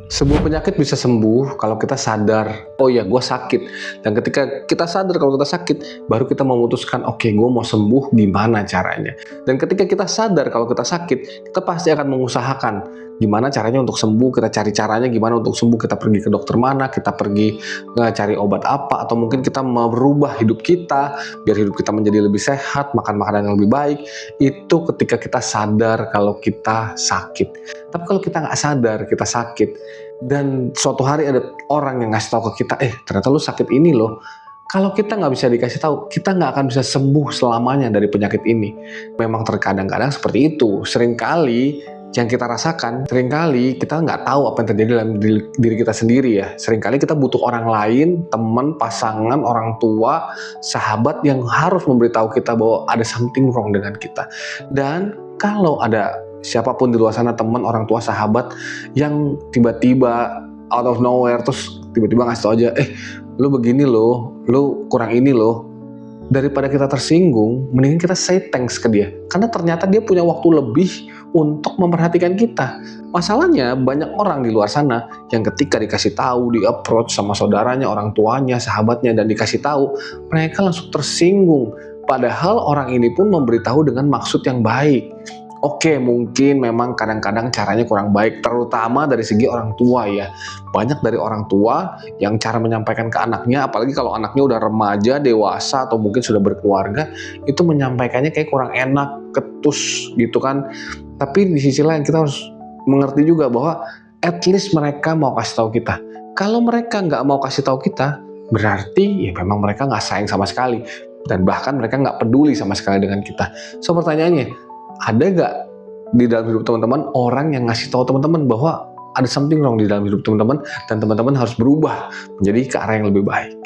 Sebuah penyakit bisa sembuh kalau kita sadar, oh ya gue sakit. Dan ketika kita sadar kalau kita sakit, baru kita memutuskan, oke gue mau sembuh gimana caranya. Dan ketika kita sadar kalau kita sakit, kita pasti akan mengusahakan gimana caranya untuk sembuh, kita cari caranya gimana untuk sembuh, kita pergi ke dokter mana, kita pergi cari obat apa, atau mungkin kita merubah hidup kita, biar hidup kita menjadi lebih sehat, makan makanan yang lebih baik. Itu ketika kita sadar kalau kita sakit. Tapi kalau kita nggak sadar kita sakit, dan suatu hari ada orang yang ngasih tahu ke kita, ternyata lu sakit ini loh. Kalau kita nggak bisa dikasih tahu, kita nggak akan bisa sembuh selamanya dari penyakit ini. Memang terkadang-kadang seperti itu. Seringkali yang kita rasakan, seringkali kita nggak tahu apa yang terjadi dalam diri kita sendiri ya. Seringkali kita butuh orang lain, teman, pasangan, orang tua, sahabat yang harus memberitahu kita bahwa ada something wrong dengan kita. Dan kalau ada siapapun di luar sana, teman, orang tua, sahabat yang tiba-tiba out of nowhere terus tiba-tiba ngasih tau aja, lu begini loh, lu kurang ini loh. Daripada kita tersinggung, mendingan kita say thanks ke dia. Karena ternyata dia punya waktu lebih untuk memperhatikan kita. Masalahnya banyak orang di luar sana yang ketika dikasih tahu, di approach sama saudaranya, orang tuanya, sahabatnya, dan dikasih tahu, mereka langsung tersinggung. Padahal orang ini pun memberitahu dengan maksud yang baik. Oke, mungkin memang kadang-kadang caranya kurang baik, terutama dari segi orang tua ya. Banyak dari orang tua yang cara menyampaikan ke anaknya, apalagi kalau anaknya udah remaja, dewasa, atau mungkin sudah berkeluarga, itu menyampaikannya kayak kurang enak, ketus gitu kan. Tapi di sisi lain kita harus mengerti juga bahwa at least mereka mau kasih tahu kita. Kalau mereka nggak mau kasih tahu kita, berarti ya memang mereka nggak sayang sama sekali. Dan bahkan mereka nggak peduli sama sekali dengan kita. So pertanyaannya, ada nggak di dalam hidup teman-teman orang yang ngasih tahu teman-teman bahwa ada something wrong di dalam hidup teman-teman dan teman-teman harus berubah menjadi ke arah yang lebih baik?